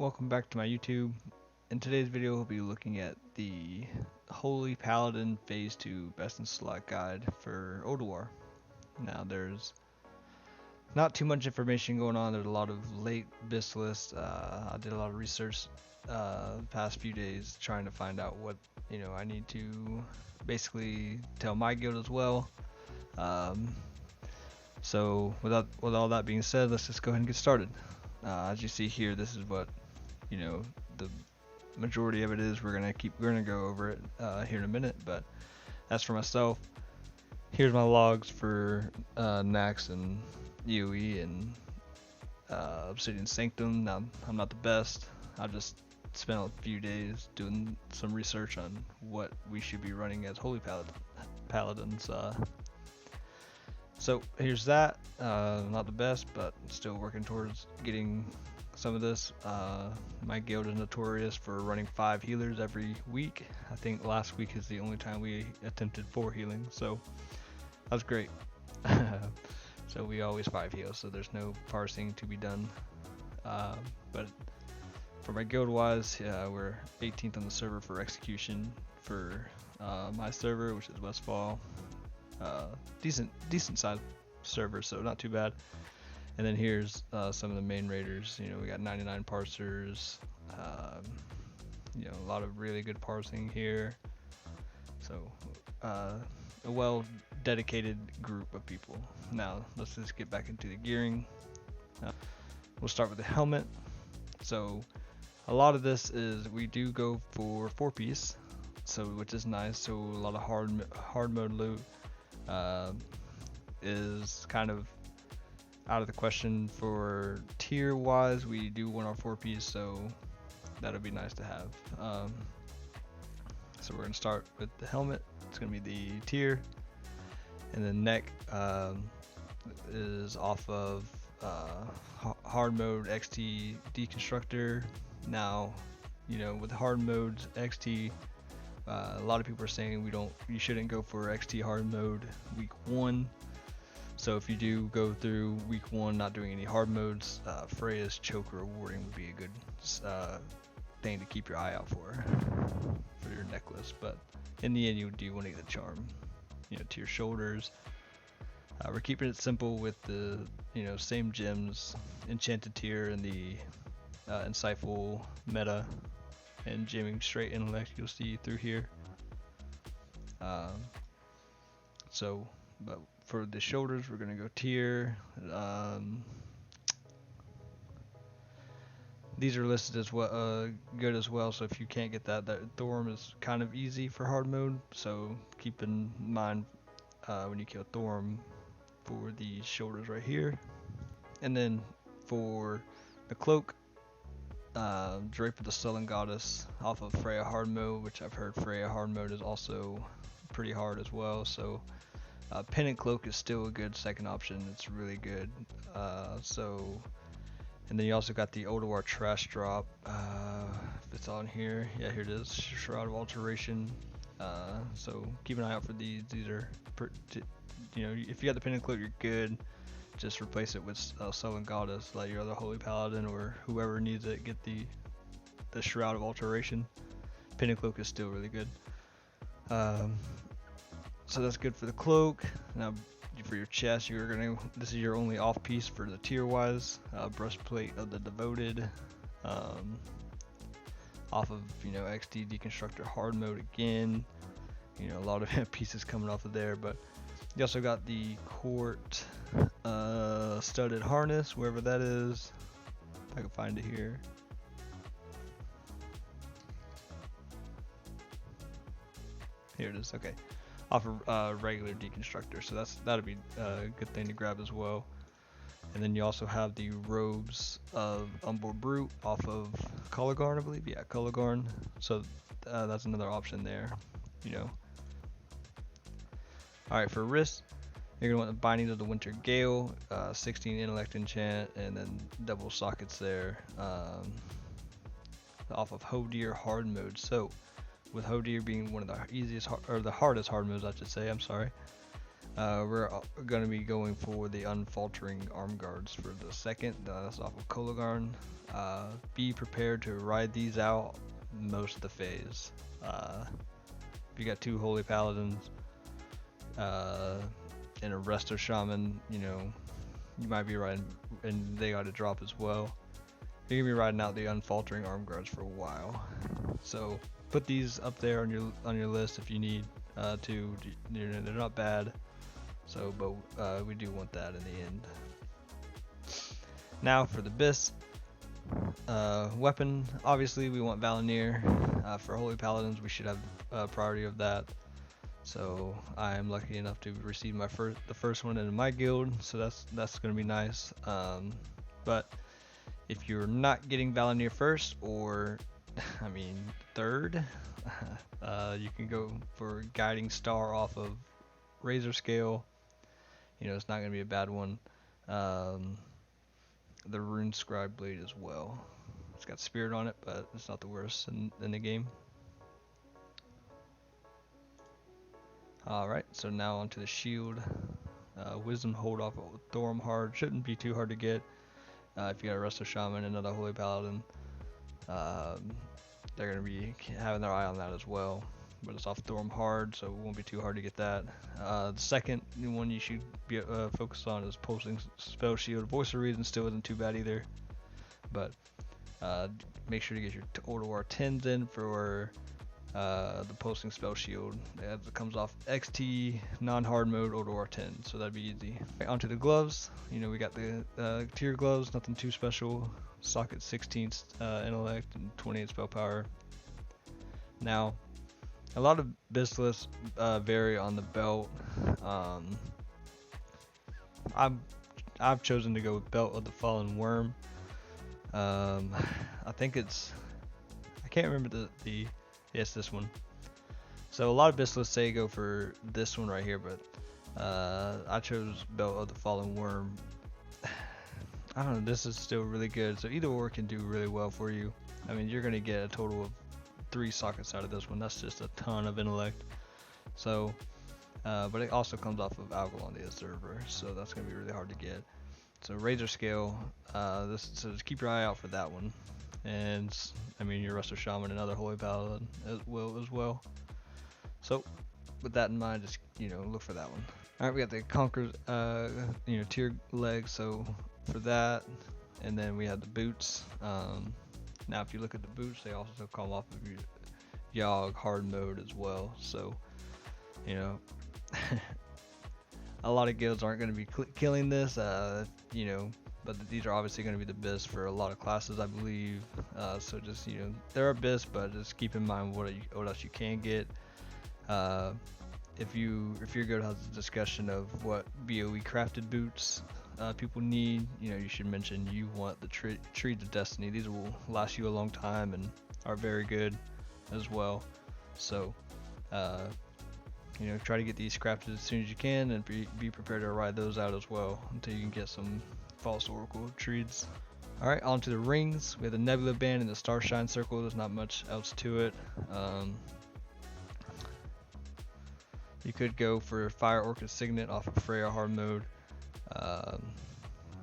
welcome back to my YouTube. In today's video, we'll be looking at the Holy Paladin Phase 2 Best in Slot Guide for Ulduar. Now, there's not too much information going on. There's a lot of late BIS lists. I did a lot of research the past few days trying to find out what I need to basically tell my guild as well. So with all that being said, let's just go ahead and get started. As you see here, this is what the majority of it is. We're gonna go over it here in a minute, but as for myself, here's my logs for Nax and EOE and Obsidian Sanctum. Now, I'm not the best. I just spent a few days doing some research on what we should be running as Holy Paladins. So here's that. Not the best, but still working towards getting some of this. My guild is notorious for running 5 healers every week. I think last week is the only time we attempted 4 healing, so that was great. So we always 5 heal, so there's no parsing to be done. But for my guild wise, we're 18th on the server for execution for my server, which is Westfall. Decent sized server, so not too bad. And then here's some of the main raiders. We got 99 parsers. A lot of really good parsing here. So a well dedicated group of people. Now let's just get back into the gearing. We'll start with the helmet. So a lot of this is we do go for 4-piece, so which is nice. So a lot of hard mode loot is kind of out of the question for tier wise. We do want our 4-piece, so that'll be nice to have. So we're gonna start with the helmet. It's gonna be the tier, and then neck is off of hard mode XT deconstructor. Now, with hard modes XT, a lot of people are saying you shouldn't go for XT hard mode week 1. So if you do go through week 1 not doing any hard modes, Freya's choke rewarding would be a good thing to keep your eye out for your necklace. But in the end, you do want to get the charm, to your shoulders. We're keeping it simple with the same gems, enchanted tier, and the insightful meta, and jamming straight intellect you'll see through here. But for the shoulders, we're gonna go tier. These are listed as well, good as well. So if you can't get that Thorm is kind of easy for hard mode. So keep in mind when you kill Thorm for the shoulders right here. And then for the cloak, drape of the Sullen Goddess off of Freya hard mode, which I've heard Freya hard mode is also pretty hard as well. So Pennant Cloak is still a good second option. It's really good. And then you also got the Ulduar Trash Drop. If it's on here, yeah, here it is. Shroud of Alteration. So keep an eye out for these. These are, if you got the Pennant Cloak, you're good. Just replace it with Sullen Goddess. Let your other Holy Paladin or whoever needs it get the Shroud of Alteration. Pennant Cloak is still really good. So that's good for the cloak. Now for your chest, this is your only off piece for the tier wise. Breastplate of the Devoted, off of XT deconstructor hard mode again. A lot of pieces coming off of there, but you also got the court studded harness, wherever that is. If I can find it here. Here it is. Okay. Off of regular deconstructor, so that'll be a good thing to grab as well. And then you also have the robes of Onboard Brute off of Colorgarn, I believe. Yeah, Colorgarn. So that's another option there. Alright, for wrist, you're gonna want the Binding of the Winter Gale, 16 intellect enchant, and then double sockets there, off of Hodir hard mode. So with Hodir being one of the easiest or the hardest hard modes, I should say, I'm sorry, We're going to be going for the Unfaltering Arm Guards for the second. That's off of Kolagarn. Be prepared to ride these out most of the phase. If you got 2 Holy Paladins and a Resto Shaman, you know, you might be riding, and they got to drop as well. You're gonna be riding out the Unfaltering Arm Guards for a while. So put these up there on your list if you need to. They're not bad. So, but we do want that in the end. Now for the Bis weapon, obviously we want Valinir. For Holy Paladins, we should have priority of that. So I am lucky enough to receive the first one in my guild, so that's gonna be nice. But if you're not getting Valinir first, or I mean third, you can go for Guiding Star off of Razor Scale. You know, it's not going to be a bad one. The Rune Scribe Blade as well. It's got Spirit on it, but it's not the worst in the game. Alright, so now onto the shield. Wisdom Hold off of Thorm Hard. Shouldn't be too hard to get. If you got a Resto Shaman and another Holy Paladin, they're going to be having their eye on that as well. But it's off Thorm Hard, so it won't be too hard to get that. The second one you should be focused on is Pulsing Spell Shield. Voice of Reason still isn't too bad either, but make sure to get your Ulduar 10s in for the Pulsing Spell Shield. It comes off XT non-hard mode Ulduar 10, so that'd be easy. Right, onto the gloves. You know, we got the tier gloves, nothing too special. Socket 16 intellect and 28 spell power. Now, a lot of Bis lists vary on the belt. I've chosen to go with Belt of the Fallen Worm. I think I can't remember the yes, this one. So a lot of Bis lists say go for this one right here, but I chose Belt of the Fallen Worm. I don't know, this is still really good, so either or can do really well for you. I mean, you're gonna get a total of 3 sockets out of this one. That's just a ton of intellect. So, but it also comes off of Algalon the Observer, so that's gonna be really hard to get. So Razor Scale, so just keep your eye out for that one. And I mean, your Resto Shaman and other Holy Paladin as well. So with that in mind, just, you know, look for that one. All right, we got the Conqueror's, you know, tier leg. So for that, and then we have the boots. Now, if you look at the boots, they also come off of your Yogg hard mode as well. So, you know, a lot of guilds aren't going to be killing this, you know, but these are obviously going to be the best for a lot of classes, I believe. So just, you know, there are best, but just keep in mind what else you can get. If your guild has a discussion of what BOE crafted boots people need, you know, you should mention you want the Trees of Destiny. These will last you a long time and are very good as well. So, you know, try to get these crafted as soon as you can, and be prepared to ride those out as well until you can get some False Oracle Trees. Alright, on to the rings. We have the Nebula Band and the Starshine Circle. There's not much else to it. You could go for Fire Orchid Signet off of Freya hard mode.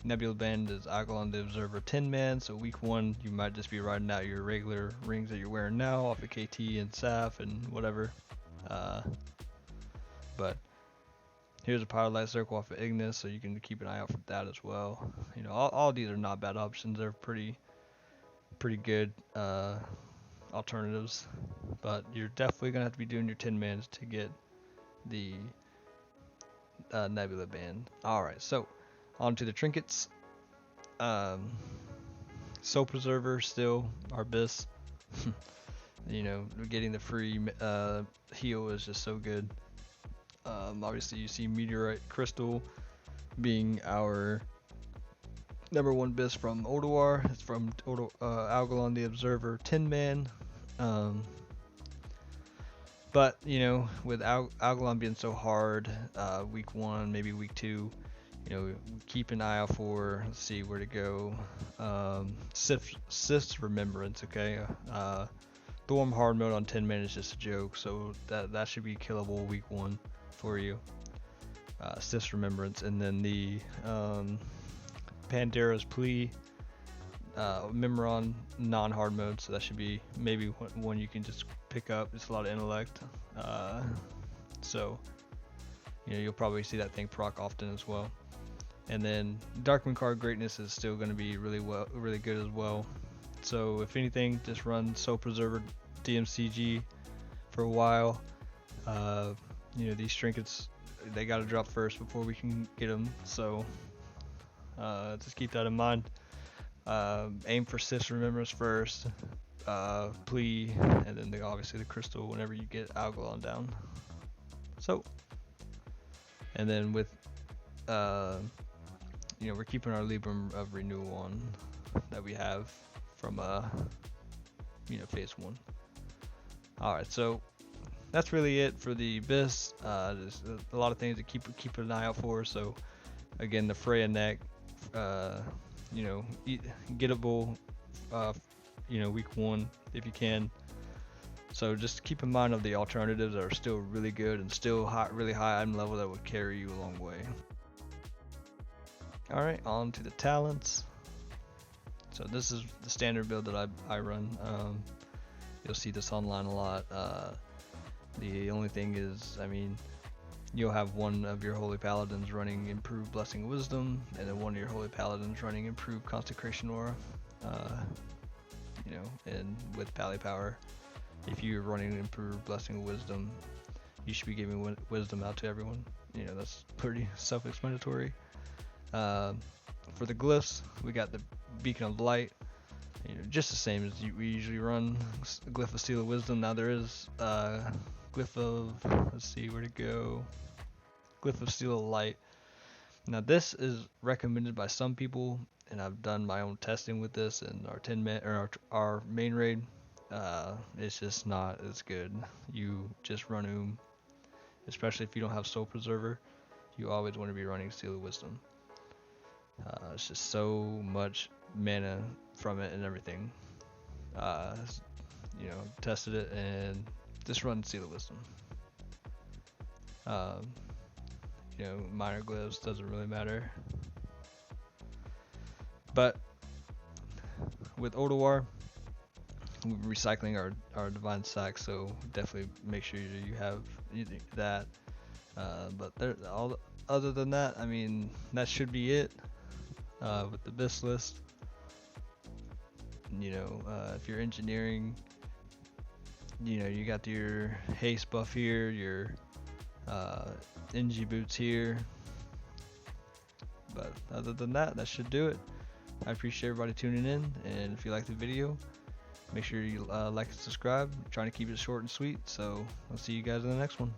Nebula Band is Algalon the Observer 10-man, so week 1 you might just be riding out your regular rings that you're wearing now off of KT and Saf and whatever. But here's a Power Circle off of Ignis, so you can keep an eye out for that as well. You know, all these are not bad options. They're pretty good alternatives, but you're definitely gonna have to be doing your 10-mans to get the Nebula Band. Alright, so on to the trinkets. Soul Preserver still our best. You know, getting the free heal is just so good. Obviously you see Meteorite Crystal being our #1 best from Ulduar. It's from Algalon the Observer 10-man. But, you know, with Algalon being so hard, week 1, maybe week 2, you know, keep an eye out for, let's see where to go, Sith's Remembrance, okay? Thorm hard mode on 10-man is just a joke, so that should be killable week 1 for you. Sith's Remembrance, and then the Pandera's Plea, Memoron non-hard mode, so that should be maybe one you can just pick up. It's a lot of intellect, so you'll probably see that thing proc often as well. And then Darkmoon card Greatness is still going to be really good as well. So if anything, just run Soul Preserver DMCG for a while. These trinkets, they got to drop first before we can get them, so just keep that in mind. Aim for Sith's Remembrance first, Plea, and then obviously the crystal whenever you get Algalon down. So, and then with we're keeping our Libram of Renewal on that we have from phase 1. Alright, so that's really it for the Abyss. There's a lot of things to keep an eye out for. So again, the Freya neck, gettable, week 1 if you can. So just keep in mind of the alternatives that are still really good and still really high item level that would carry you a long way. Alright, on to the talents. So this is the standard build that I run. You'll see this online a lot. The only thing is, you'll have one of your Holy Paladins running Improved Blessing Wisdom, and then one of your Holy Paladins running Improved Consecration Aura. And with Pally Power, if you're running Improved Blessing Wisdom, you should be giving Wisdom out to everyone. That's pretty self-explanatory. For the glyphs, we got the Beacon of Light, just the same as we usually run. Glyph of Seal of Wisdom. Now there is Glyph of, let's see where to go. Glyph of Seal of Light. Now this is recommended by some people, and I've done my own testing with this in our 10-man or our main raid. It's just not as good. You just run especially if you don't have Soul Preserver. You always want to be running Seal of Wisdom. It's just so much mana from it and everything. Tested it and just run Seal of Wisdom. Minor glyphs doesn't really matter. But with Ulduar, we're recycling our Divine Sack, so definitely make sure you have that. But other than that, that should be it. With the Abyss list, if you're engineering, you got your haste buff here, your NG boots here, but other than that, that should do it. I appreciate everybody tuning in, and if you like the video, make sure you like and subscribe. I'm trying to keep it short and sweet, so I'll see you guys in the next one.